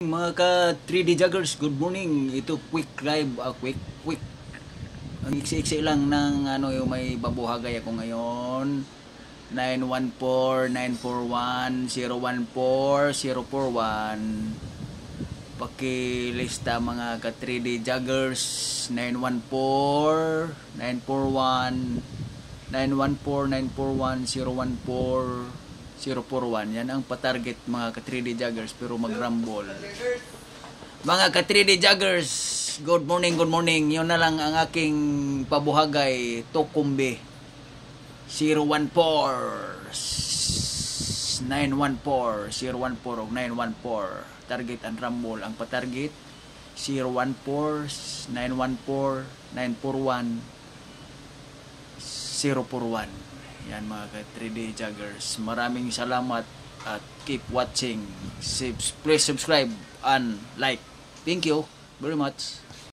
Mga ka 3D Joggers, good morning. Ito quick live, quick. Ang iksi-iksi lang ng yung may babuhagay ako ngayon. 914-941-014-041. Pakilista mga ka 3D Joggers. 914-941-014. Yan ang patarget mga ka 3D Joggers, pero magrambol. Mga ka 3D Joggers, good morning. Yun na lang ang aking pabuhagay. Tokumbe 014 914 014 o 914. Target and rumble. Ang patarget 014 914 941 041. Yan mga ka 3D Joggers. Maraming salamat at keep watching. Please subscribe and like. Thank you very much.